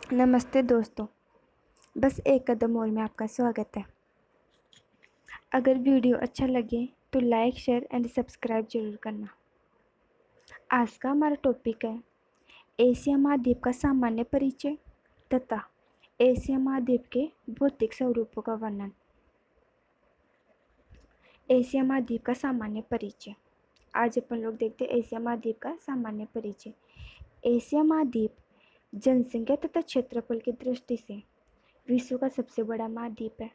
नमस्ते दोस्तों, बस एक कदम और में आपका स्वागत है। अगर वीडियो अच्छा लगे तो लाइक, शेयर एंड सब्सक्राइब जरूर करना। आज का हमारा टॉपिक है एशिया महाद्वीप का सामान्य परिचय तथा एशिया महाद्वीप के भौतिक स्वरूपों का वर्णन। एशिया महाद्वीप का सामान्य परिचय। आज अपन लोग देखते हैं एशिया महाद्वीप का सामान्य परिचय। एशिया महाद्वीप जनसंख्या तथा क्षेत्रफल की दृष्टि से विश्व का सबसे बड़ा महाद्वीप है।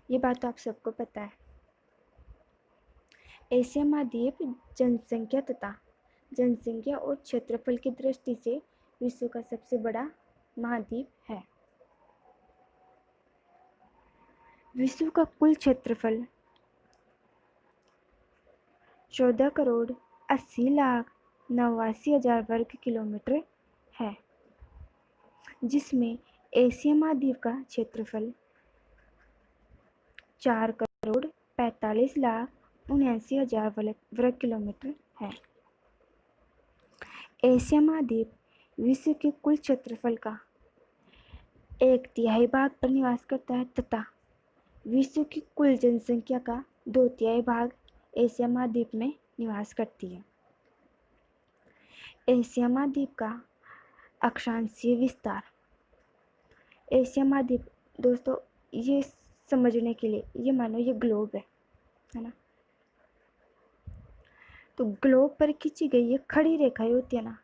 ये बात तो आप सबको पता है। एशिया महाद्वीप जनसंख्या और क्षेत्रफल की दृष्टि से विश्व का सबसे बड़ा महाद्वीप है। विश्व का कुल क्षेत्रफल 14,80,89,000 वर्ग किलोमीटर है, जिसमें एशिया महाद्वीप का क्षेत्रफल 4,45,79,000 वर्ग किलोमीटर है। एशिया महाद्वीप विश्व के कुल क्षेत्रफल का 1/3 भाग पर निवास करता है तथा विश्व की कुल जनसंख्या का 2/3 भाग एशिया महाद्वीप में निवास करती है। एशिया महाद्वीप का अक्षांशीय विस्तार। एशिया महाद्वीप दोस्तों, ये समझने के लिए ये मानो ये ग्लोब है ना। तो ग्लोब पर खींची गई ये खड़ी रेखाएं होती है ना,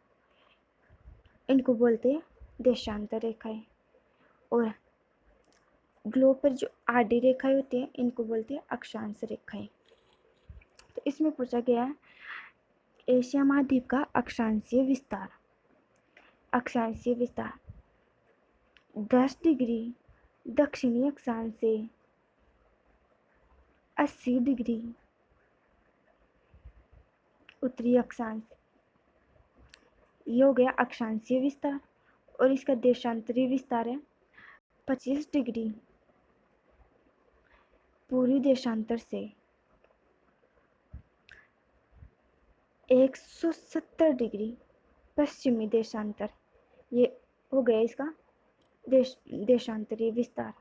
इनको बोलते हैं देशांतर रेखाएं। और ग्लोब पर जो आडी रेखाएं होती हैं इनको बोलते हैं अक्षांश रेखाएं। तो इसमें पूछा गया है एशिया महाद्वीप का अक्षांशीय विस्तार। अक्षांशीय विस्तार 10 डिग्री दक्षिणी अक्षांश से 80 डिग्री उत्तरी अक्षांश, ये हो गया अक्षांशीय विस्तार। और इसका देशांतरीय विस्तार है 25 डिग्री पूर्वी देशांतर से 170 डिग्री पश्चिमी देशांतर। ये हो गया इसका देशांतरीय विस्तार।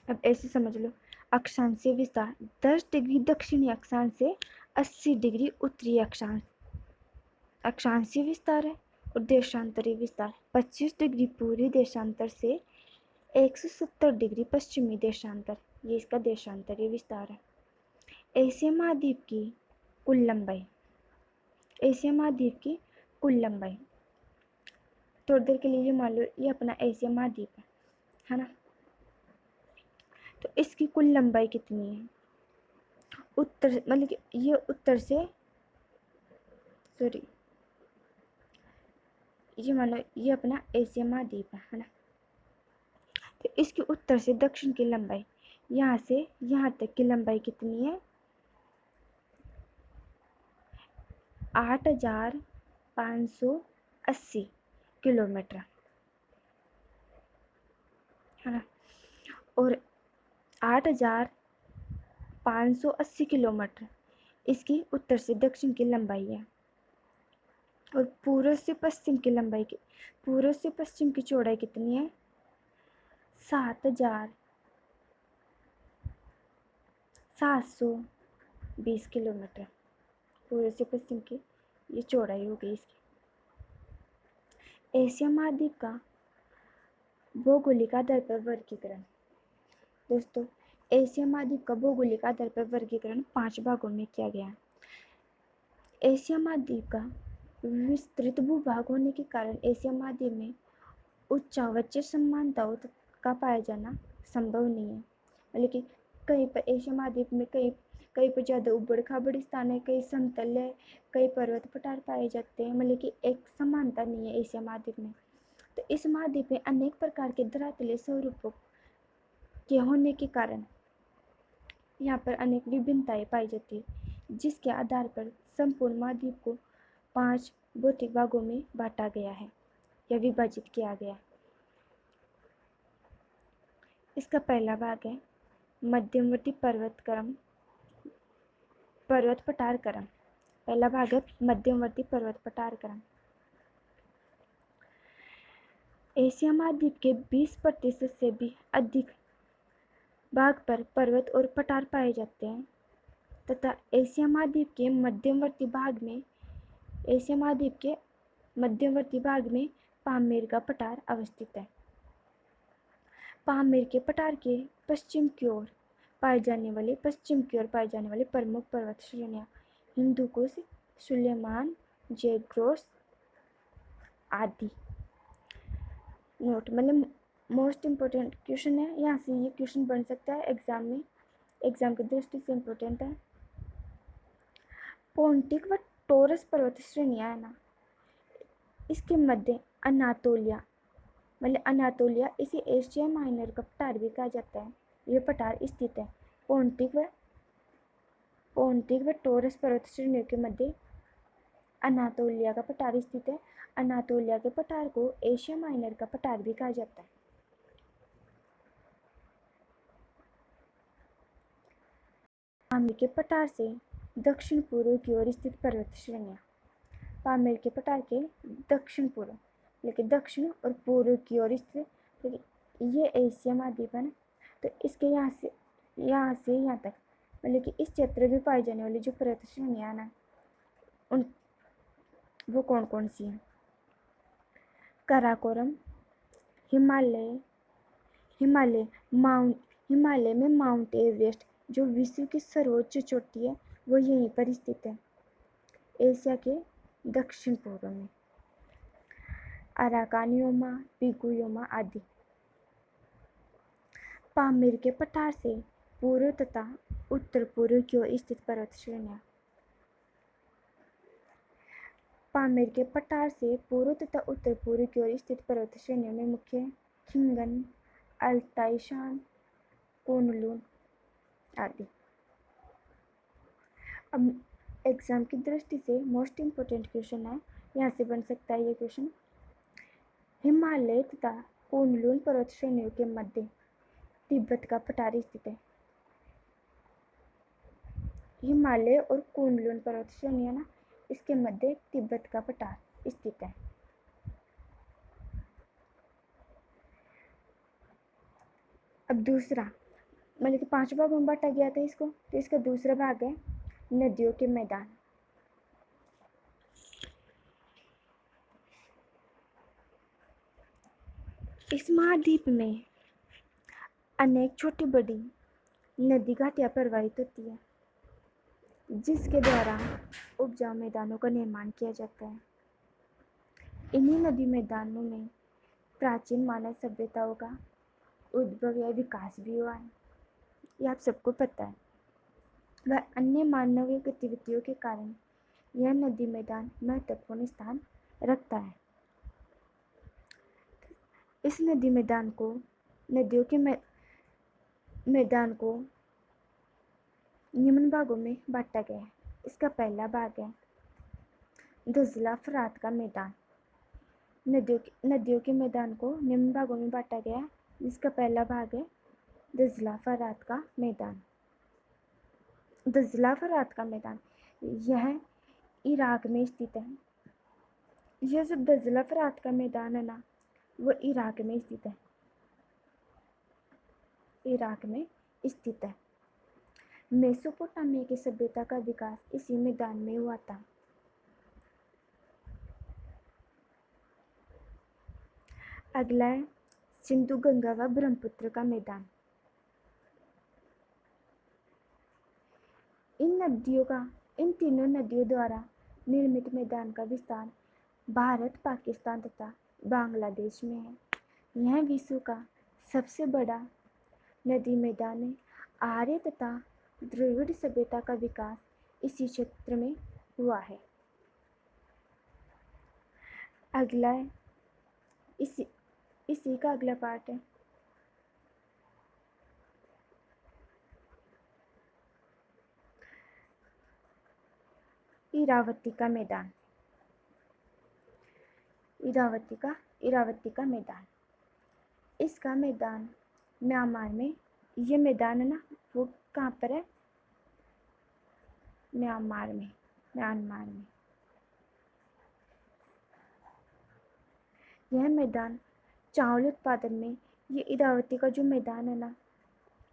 अब ऐसे समझ लो, अक्षांशीय विस्तार 10 डिग्री दक्षिणी अक्षांश से 80 डिग्री उत्तरी अक्षांश अक्षांशीय विस्तार है। और देशांतरीय विस्तार 25 डिग्री पूर्वी देशांतर से 170 डिग्री पश्चिमी देशांतर, ये इसका देशांतरीय विस्तार है। एशिया महाद्वीप की कुल लंबाई। एशिया महाद्वीप की कुल लंबाई थोड़ी देर के लिए ये मान लो ये अपना एशिया महाद्वीप है ना। तो इसकी कुल लंबाई कितनी है? उत्तर मतलब कि ये उत्तर से ये मान लो ये अपना एशिया महाद्वीप है ना। तो इसकी उत्तर से दक्षिण की लंबाई यहाँ से यहाँ तक की लंबाई कितनी है? 8,580 किलोमीटर है ना। और 8,580 किलोमीटर इसकी उत्तर से दक्षिण की लंबाई है। और पूर्व से पश्चिम की चौड़ाई कितनी है? 7,720 किलोमीटर पूर्व से पश्चिम की ये चौड़ाई हो गई इसकी। एशिया महाद्वीप का भौगोलिक आधार पर वर्गीकरण। दोस्तों, एशिया महाद्वीप का भौगोलिक आधार पर वर्गीकरण 5 भागों में किया गया है। एशिया महाद्वीप का विस्तृत भूभाग होने के कारण एशिया महाद्वीप में उच्चावच समानताओं का पाया जाना संभव नहीं है। मतलब कि कहीं पर एशिया महाद्वीप में कहीं पर ज़्यादा उबड़ खाबड़ स्थान है, कहीं समतल है, कई पर्वत पठार पाए जाते हैं। मतलब कि एक समानता नहीं है एशिया महाद्वीप में। तो इस महाद्वीप में अनेक प्रकार के धरातलीय स्वरूपों के होने के कारण यहाँ पर अनेक विभिन्नताएं पाई जाती है, जिसके आधार पर संपूर्ण महाद्वीप को 5 भौतिक भागों में बांटा गया है या विभाजित किया गया। इसका पहला भाग है मध्यवर्ती पर्वत पठार क्रम। पहला भाग है मध्यवर्ती पर्वत पठार क्रम। एशिया महाद्वीप के 20% से भी अधिक भाग पर पर्वत और पठार पाए जाते हैं तथा एशिया महाद्वीप के मध्यवर्ती भाग में पामेर का पठार अवस्थित है। पामेर के पठार के पश्चिम की ओर पाए जाने वाले प्रमुख पर्वत श्रेणियां हिंदू कुश, सुलेमान, जेग्रोस आदि। नोट मतलब मोस्ट इम्पोर्टेंट क्वेश्चन है, यहाँ से ये क्वेश्चन बन सकता है एग्जाम में, एग्जाम की दृष्टि से इम्पोर्टेंट है। पोंटिक व टोरस पर्वत श्रेणियां है ना, इसके मध्य अनातोलिया इसे एशिया माइनर का पठार भी कहा जाता है। यह पठार स्थित है पोंटिक व टोरस पर्वत श्रेणियों के मध्य अनातोलिया का पठार स्थित है। अनातोलिया के पठार को एशिया माइनर का पठार भी कहा जाता है। पामेर के पठार से दक्षिण पूर्व की ओर स्थित पर्वत श्रेणियां। पामेर के पठार के दक्षिण और पूर्व की ओर स्थित ये एशिया महाद्वीप है ना, तो इसके यहाँ से यहाँ तक मतलब कि इस क्षेत्र में पाई जाने वाली जो पर्वत श्रेणियां ना, उन वो कौन कौन सी हैं? काराकोरम, हिमालय में माउंट एवरेस्ट जो विश्व की सर्वोच्च चोटी है वो यहीं पर स्थित है, एशिया के दक्षिण पूर्व में। अराकानियोमा, पिगुयोमा आदि। पामेर के पठार से पूर्व तथा उत्तर पूर्व की ओर स्थित पर्वत श्रेणियां। पामेर के पठार से पूर्व तथा उत्तर पूर्व की ओर स्थित पर्वत श्रेणियों में मुख्य खिंगन, अल्ताइशान, कोनलून आदि। अब एग्जाम की दृष्टि से मोस्ट इम्पोर्टेंट क्वेश्चन है, यहाँ से बन सकता है ये क्वेश्चन। हिमालय तथा कोनलून पर्वत श्रेणियों के मध्य तिब्बत का पठार स्थित है। हिमालय और कोनलून पर्वत श्रेणियां ना, इसके मध्य तिब्बत का पठार स्थित है। अब दूसरा मतलब कि 5 भागों में बांटा गया था इसको, तो इसका दूसरा भाग है नदियों के मैदान। इस महाद्वीप में अनेक छोटी बड़ी नदी घाटियां प्रवाहित होती है जिसके द्वारा उपजाऊ मैदानों का निर्माण किया जाता है। इन्हीं नदी मैदानों में प्राचीन मानव सभ्यताओं का उद्भव या विकास भी हुआ है, ये आप सबको पता है। वह अन्य मानवीय गतिविधियों के कारण यह नदी मैदान महत्वपूर्ण स्थान रखता है। इस नदियों के मैदान को निम्न भागों में बांटा गया है। इसका पहला भाग है दजला फरात का मैदान। नदियों के मैदान को निम्न भागों में बांटा गया है, जिसका पहला भाग है दजला फरात का मैदान। दजला फरात का मैदान यह इराक में स्थित है। यह जो दजला फरात का मैदान है ना, वो इराक में स्थित है। मेसोपोटामिया की सभ्यता का विकास इसी मैदान में हुआ था। अगला है सिंधु गंगा व ब्रह्मपुत्र का मैदान। इन तीनों नदियों द्वारा निर्मित मैदान का विस्तार भारत, पाकिस्तान तथा बांग्लादेश में है। यह विश्व का सबसे बड़ा नदी मैदान है। आर्य तथा द्रविड़ सभ्यता का विकास इसी क्षेत्र में हुआ है। अगला है इसी का अगला पार्ट है इरावती का मैदान। इरावती का मैदान, इसका मैदान म्यांमार में, ये मैदान है ना वो कहाँ पर है? म्यांमार में। यह मैदान चावल उत्पादन में ये इंद्रावती का जो मैदान है ना,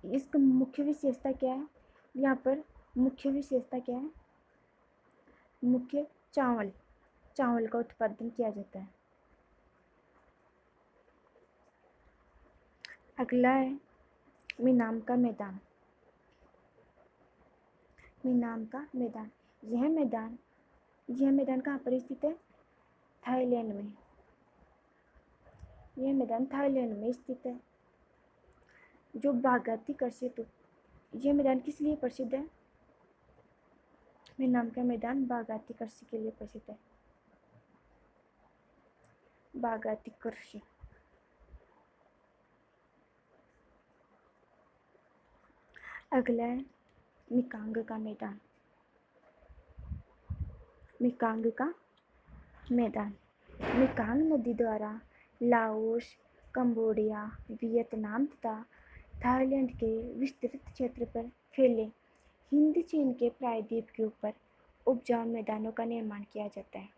इसका मुख्य विशेषता क्या है? यहाँ पर मुख्य विशेषता क्या है? मुख्य चावल का उत्पादन किया जाता है। अगला है मीनाम का मैदान। मीनाम का मैदान, यह मैदान कहाँ पर स्थित है? थाईलैंड में। यह मैदान थाईलैंड में स्थित है। जो बागाती कृषि, तो यह मैदान किस लिए प्रसिद्ध है? मीनाम का मैदान बागाती कृषि के लिए प्रसिद्ध है। बागाती कृषि। अगला है मिकांग का मैदान। मिकांग का मैदान, मिकांग नदी द्वारा लाओस, कंबोडिया, वियतनाम तथा थाईलैंड के विस्तृत क्षेत्र पर फैले हिंद चीन के प्रायद्वीप के ऊपर उपजाऊ मैदानों का निर्माण किया जाता है।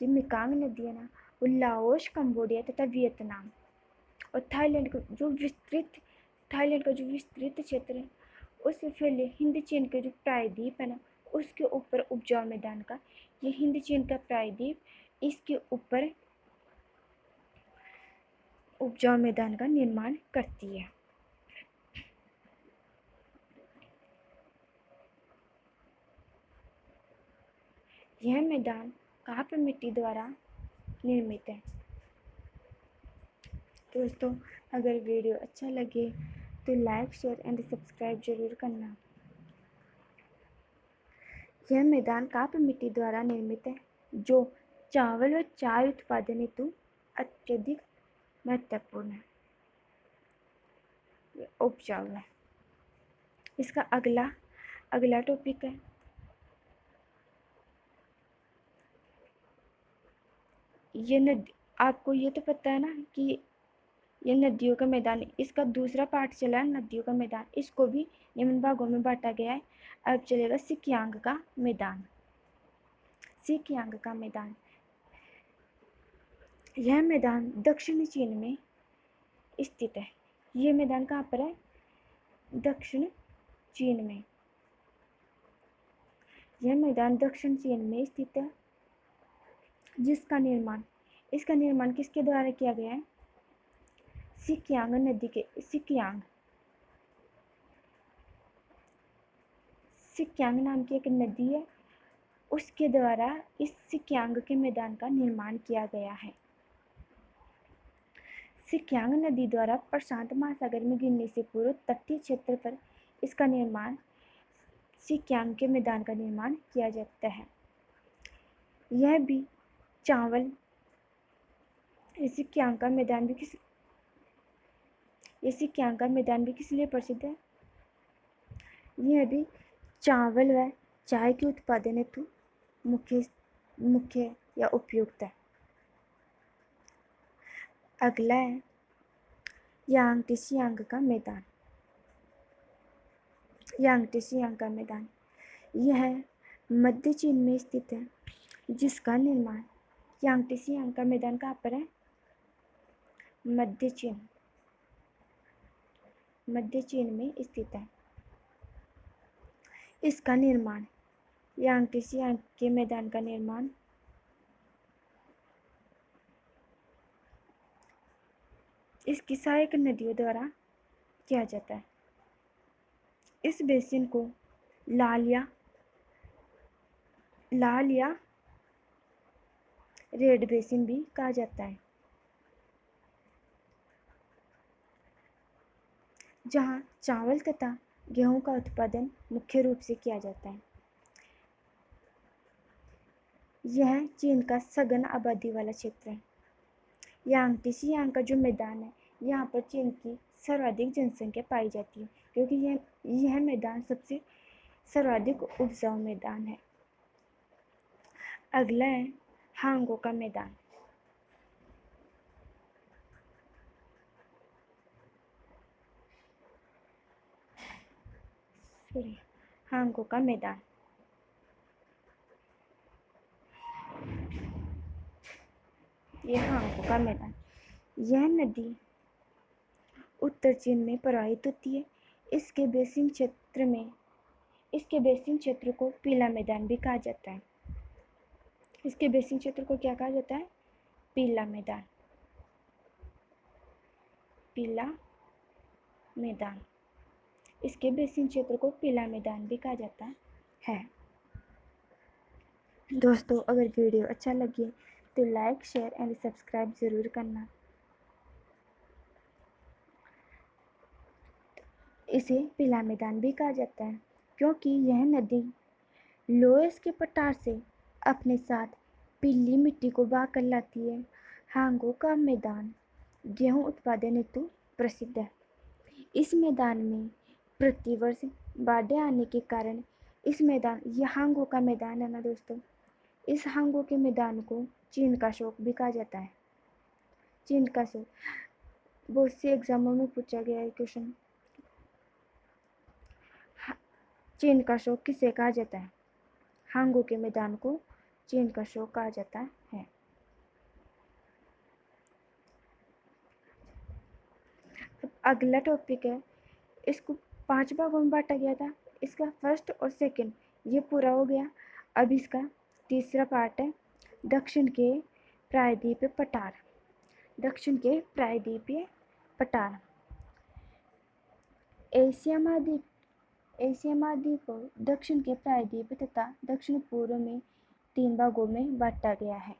ये मिकांग नदी है ना, वो लाओस, कंबोडिया तथा वियतनाम और थाईलैंड का जो विस्तृत क्षेत्र है उससे फैले हिंद चीन के जो प्रायद्वीप है ना, उसके ऊपर उपजाऊ मैदान का, ये हिंद चीन का प्रायद्वीप, इसके ऊपर उपजाऊ मैदान का निर्माण करती है। यह मैदान काप मिट्टी द्वारा निर्मित है। दोस्तों, अगर वीडियो अच्छा लगे तो लाइक, शेयर एंड सब्सक्राइब जरूर करना। यह मैदान काप मिट्टी द्वारा निर्मित है, जो चावल और चाय उत्पादन हेतु अत्यधिक महत्वपूर्ण है, उपजाऊ है। इसका अगला टॉपिक है ये नदी। आपको ये तो पता है ना कि ये नदियों का मैदान, इसका दूसरा पार्ट चला है नदियों का मैदान, इसको भी निम्न भागों में बांटा गया है। अब चलेगा सिकियांग का मैदान। सिकियांग का मैदान, यह मैदान दक्षिणी चीन में स्थित है। यह मैदान कहाँ पर है? दक्षिण चीन में। यह मैदान दक्षिण चीन में स्थित है, इसका निर्माण किसके द्वारा किया गया है? सिकियांग नदी के सिकियांग नाम की एक नदी है, उसके द्वारा इस सिकियांग के मैदान का निर्माण किया गया है। सिकियांग नदी द्वारा प्रशांत महासागर में गिरने से पूर्व तटीय क्षेत्र पर इसका निर्माण, सिकियांग के मैदान का निर्माण किया जाता है। यह भी चावल, सिकियांग का मैदान भी किस लिए प्रसिद्ध है? यह भी चावल व चाय के उत्पादन हेतु मुख्य या उपयुक्त है। अगला है यांगटीसियांग का मैदान। यांगटीसियांग का मैदान, यह मध्य चीन में स्थित है, जिसका निर्माण, यांगटीसियांग का मैदान कहाँ पर है? मध्य चीन में स्थित है। इसका निर्माण, यांगटीसियांग के मैदान का निर्माण इसकी सहायक नदियों द्वारा किया जाता है। इस बेसिन को लाल या रेड बेसिन भी कहा जाता है, जहाँ चावल तथा गेहूं का उत्पादन मुख्य रूप से किया जाता है। यह चीन का सघन आबादी वाला क्षेत्र है। यांगटीसियांग का जो मैदान है, यहाँ पर चीन की सर्वाधिक जनसंख्या पाई जाती है, क्योंकि यह मैदान सबसे सर्वाधिक उपजाऊ मैदान है। अगला है हांगो का मैदान। हांगो का मैदान, ये हांगो का मैदान, यह नदी उत्तर चीन में प्रवाहित होती है। इसके बेसिन क्षेत्र को पीला मैदान भी कहा जाता है। इसके बेसिन क्षेत्र को क्या कहा जाता है? पीला मैदान। इसके बेसिन क्षेत्र को पीला मैदान भी कहा जाता है। दोस्तों, अगर वीडियो अच्छा लगे तो लाइक, शेयर एंड सब्सक्राइब ज़रूर करना। इसे पीला मैदान भी कहा जाता है क्योंकि यह नदी लोएस के पठार से अपने साथ पीली मिट्टी को बहा कर लाती है। हांगो का मैदान गेहूं उत्पादन हेतु प्रसिद्ध है। इस मैदान में प्रतिवर्ष बाढ़ें आने के कारण यह हांगो का मैदान है ना दोस्तों, इस हांगो के मैदान को चीन का शोक भी कहा जाता है। चीन का शोक बहुत से एग्जामों में पूछा गया है क्वेश्चन। चीन का शोक किसे कहा जाता है? हांगो के मैदान को चीन का शोक कहा जाता है। अब अगला टॉपिक है, इसको 5 भागों में बांटा गया था। इसका फर्स्ट और सेकंड ये पूरा हो गया। अब इसका तीसरा पार्ट है दक्षिण के प्रायद्वीपीय पठार। एशिया महाद्वीप को दक्षिण के प्रायद्वीप तथा दक्षिण पूर्व में 3 भागों में बांटा गया है।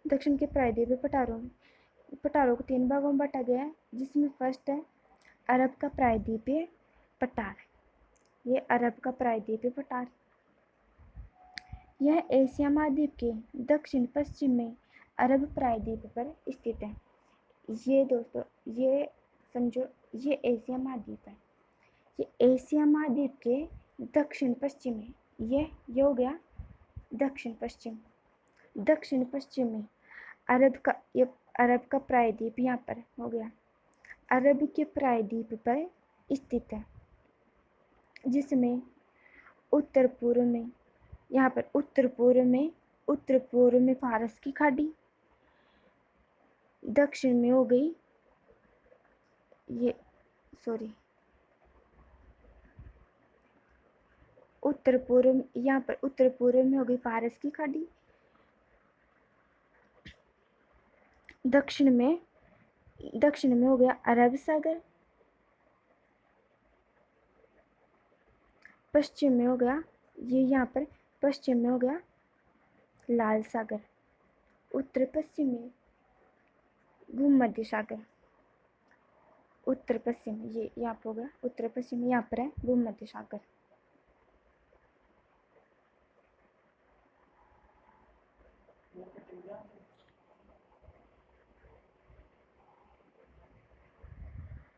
दक्षिण के प्रायद्वीपीय पठारों को 3 भागों में बांटा गया है, जिसमें फर्स्ट है अरब का प्रायद्वीपीय पठार। ये अरब का प्रायद्वीपीय पठार यह एशिया महाद्वीप के दक्षिण पश्चिम में अरब प्रायद्वीप पर स्थित है। ये दोस्तों, ये समझो, ये एशिया महाद्वीप है। ये एशिया महाद्वीप के दक्षिण पश्चिम में ये हो गया दक्षिण पश्चिम में अरब का प्रायद्वीप यहाँ पर हो गया। अरब के प्रायद्वीप पर स्थित है, जिसमें उत्तर पूर्व में फारस की खाड़ी, दक्षिण में हो गई उत्तर पूर्व में हो गई फारस की खाड़ी, दक्षिण में हो गया अरब सागर, पश्चिम में हो गया पश्चिम में हो गया लाल सागर, उत्तर पश्चिम में भूमध्य सागर। उत्तर पश्चिम ये यहाँ पर हो गया उत्तर पश्चिम, यहाँ पर है भूमध्य सागर।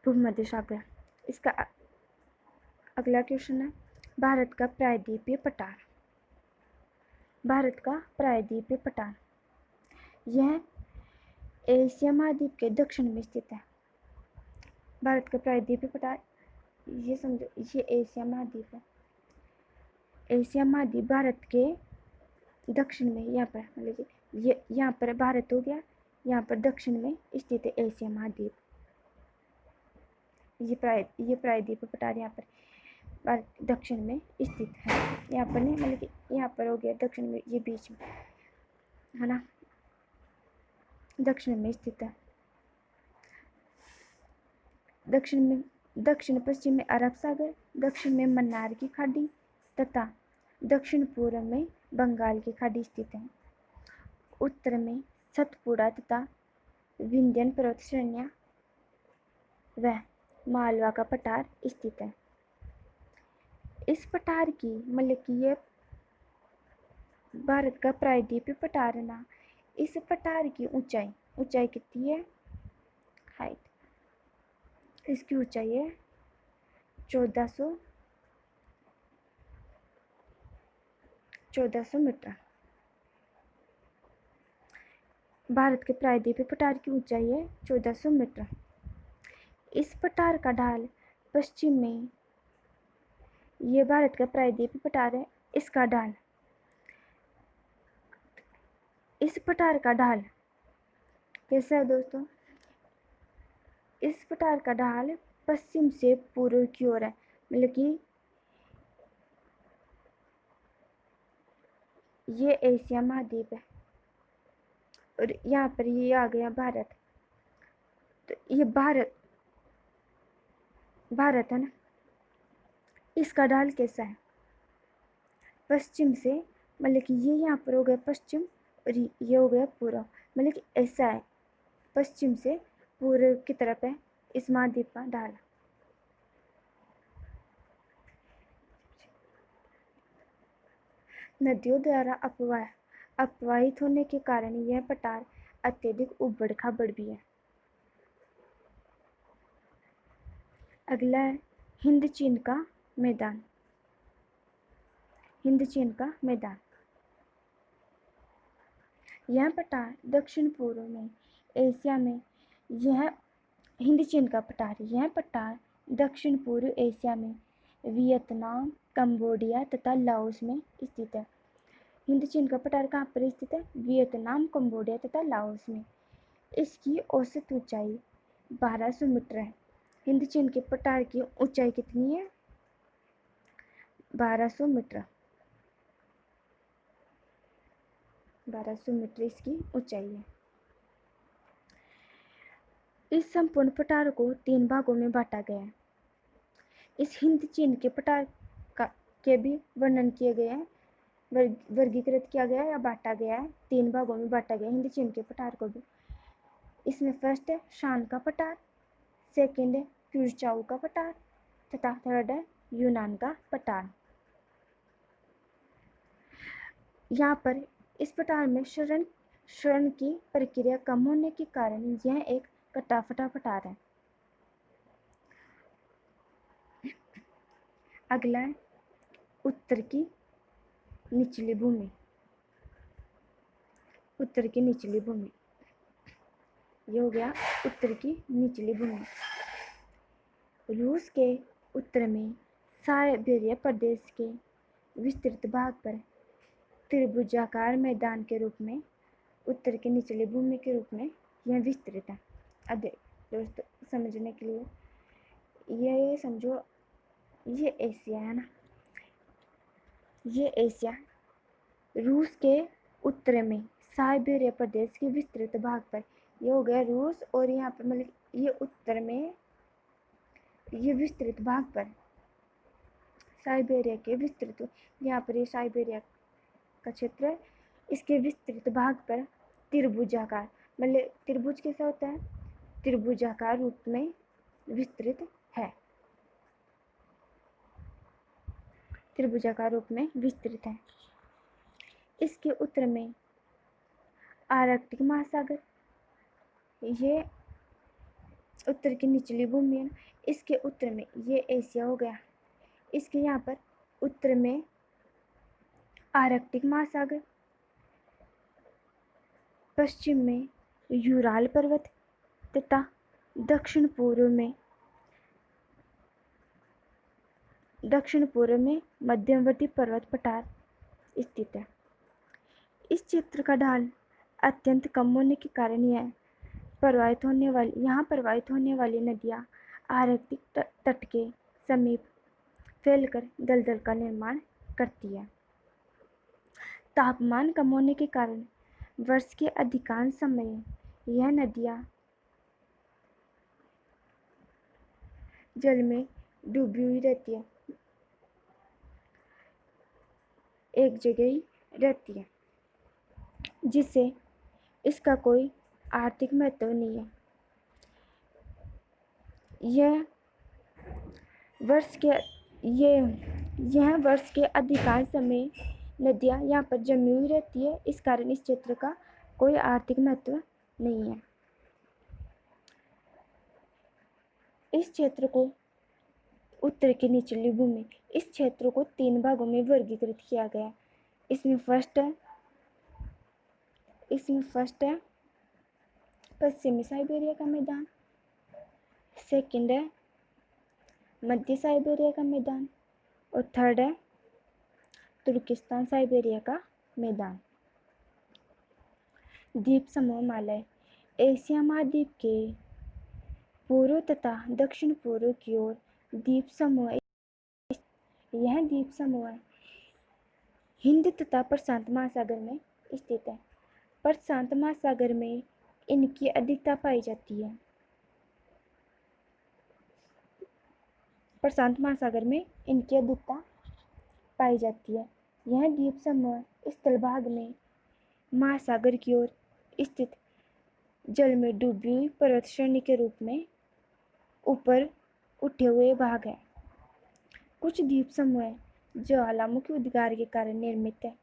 भूमध्य सागर। इसका अगला क्वेश्चन है भारत का प्रायद्वीपीय पठार। यह एशिया महाद्वीप के दक्षिण में स्थित है। भारत का प्रायद्वीपीय पठार, ये समझो, ये एशिया महाद्वीप है। एशिया महाद्वीप भारत के दक्षिण में, यहाँ पर मतलब ये यहाँ पर भारत हो गया, यहाँ पर दक्षिण में स्थित है एशिया महाद्वीप। ये प्रायद्वीपीय पठार यहाँ पर भारत दक्षिण में स्थित है। यहाँ पर नहीं, मतलब कि यहाँ पर हो गया दक्षिण में, ये बीच में है ना, दक्षिण में स्थित है। दक्षिण पश्चिम में अरब सागर, दक्षिण में मन्नार की खाड़ी तथा दक्षिण पूर्व में बंगाल की खाड़ी स्थित है। उत्तर में सतपुड़ा तथा विंध्यन पर्वत श्रेणियां व मालवा का पठार स्थित है। इस पठार की, मतलब कि ये भारत का प्रायद्वीपीय पठार है ना, इस पठार की ऊंचाई कितनी है? हाइट, इसकी ऊंचाई है 1400 मीटर। भारत के प्रायद्वीपीय पठार की ऊंचाई है 1400 मीटर। इस पठार का ढाल पश्चिम में, ये भारत का प्रायद्वीपीय पठार है, इस पठार का ढाल कैसा है दोस्तों? इस पठार का ढाल पश्चिम से पूर्व की ओर है, मतलब कि ये एशिया महाद्वीप है और यहाँ पर ये आ गया भारत। तो ये भारत है ना। इसका ढाल कैसा है? पश्चिम से, मतलब कि ये यहाँ पर हो गया पश्चिम और ये हो गया पूर्व, मतलब कि ऐसा है, पश्चिम से पूर्व की तरफ है इस महाद्वीप का ढाल। नदियों द्वारा अपवाहित होने के कारण यह पठार अत्यधिक उबड़ खाबड़ भी है। अगला है हिंद चीन का मैदान। हिंद चीन का मैदान, यह पठार दक्षिण पूर्व में एशिया में, यह हिंद चीन का पठार, यह पठार दक्षिण पूर्व एशिया में वियतनाम, कंबोडिया तथा लाओस में स्थित है। हिंद चीन का पठार कहाँ पर स्थित है? वियतनाम, कंबोडिया तथा लाओस में। इसकी औसत ऊंचाई 1200 मीटर है। हिंद चीन के पठार की ऊंचाई कितनी है? 1200 मीटर। 1200 मीटर इसकी ऊंचाई है। इस संपूर्ण पठार को 3 भागों में बांटा गया है। इस हिंद चीन के पठार के भी वर्णन किए गए हैं, वर्गीकृत किया गया या बांटा गया है, 3 भागों में बांटा गया हिंद चीन के पठार को भी। इसमें फर्स्ट है शान का पठार, सेकंड है क्यूचाउ का पठार तथा थर्ड है यूनान का पठार। यहाँ पर इस पठार में शरण की प्रक्रिया कम होने के कारण यह एक कटाफटा पठार है। अगला है उत्तर की निचली भूमि। उत्तर की निचली भूमि, ये हो गया उत्तर की निचली भूमि। रूस के उत्तर में साइबेरिया प्रदेश के विस्तृत भाग पर त्रिभुजाकार मैदान के रूप में, उत्तर की निचली भूमि के रूप में यह विस्तृत है। अब दोस्तों समझने के लिए ये समझो, ये एशिया है ना, ये एशिया रूस के उत्तर में साइबेरिया प्रदेश के विस्तृत भाग पर, ये हो गया रूस, और यहाँ पर मतलब ये उत्तर में ये विस्तृत भाग पर साइबेरिया के विस्तृत, यहाँ पर ये साइबेरिया का क्षेत्र है, इसके विस्तृत भाग पर त्रिभुजाकार, मतलब त्रिभुज कैसा होता है? त्रिभुजाकार रूप में विस्तृत है। त्रिभुजाकार रूप में विस्तृत है। इसके उत्तर में आर्कटिक महासागर, ये उत्तर की निचली भूमि है। इसके उत्तर में ये एशिया हो गया। इसके यहाँ पर उत्तर में आर्कटिक महासागर, पश्चिम में यूराल पर्वत तथा दक्षिण पूर्व में मध्यवर्ती पर्वत पठार स्थित है। इस क्षेत्र का ढाल अत्यंत कम होने के कारण यहाँ प्रवाहित होने वाली नदियाँ आर्कटिक तट के समीप फैलकर दलदल का निर्माण करती है। तापमान कम होने के कारण वर्ष के अधिकांश समय यह नदियाँ जल में डूबी हुई रहती है, एक जगह ही रहती है, जिससे इसका कोई आर्थिक महत्व नहीं है। यह वर्ष के अधिकांश समय नदियाँ यहाँ पर जमी हुई रहती है, इस कारण इस क्षेत्र का कोई आर्थिक महत्व नहीं है। इस क्षेत्र को उत्तर की निचली भूमि, इस क्षेत्र को 3 भागों में वर्गीकृत किया गया। इसमें फर्स्ट है पश्चिमी साइबेरिया का मैदान, सेकंड है मध्य साइबेरिया का मैदान, और थर्ड है तुर्किस्तान साइबेरिया का मैदान। द्वीप समूह मालय, एशिया महाद्वीप के पूर्व तथा दक्षिण पूर्व की ओर द्वीप समूह, यह द्वीप समूह हिंद तथा प्रशांत महासागर में स्थित है। प्रशांत महासागर में इनकी अधिकता पाई जाती है। प्रशांत महासागर में इनकी अधिकता पाई जाती है। यह द्वीप समूह स्थल भाग में महासागर की ओर स्थित जल में डूबी हुई पर्वत श्रेणी के रूप में ऊपर उठे हुए भाग है। कुछ द्वीप समूह ज्वालामुखी उद्गार के कारण निर्मित है,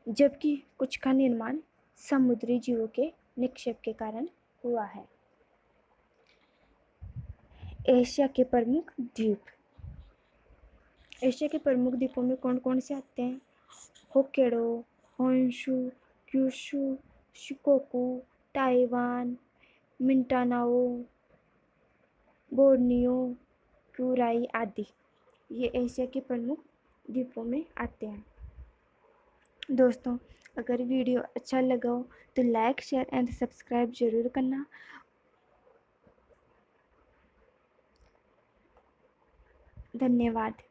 जबकि कुछ का निर्माण समुद्री जीवों के निक्षेप के कारण हुआ है। एशिया के प्रमुख द्वीप। एशिया के प्रमुख द्वीपों में कौन कौन से आते हैं? Hokkaido, Honshu, Kyushu, Shikoku, Taiwan, Mindanao, Borneo, क्यूराई आदि ये एशिया के प्रमुख द्वीपों में आते हैं। दोस्तों, अगर वीडियो अच्छा लगा हो तो लाइक, शेयर एंड सब्सक्राइब जरूर करना। धन्यवाद।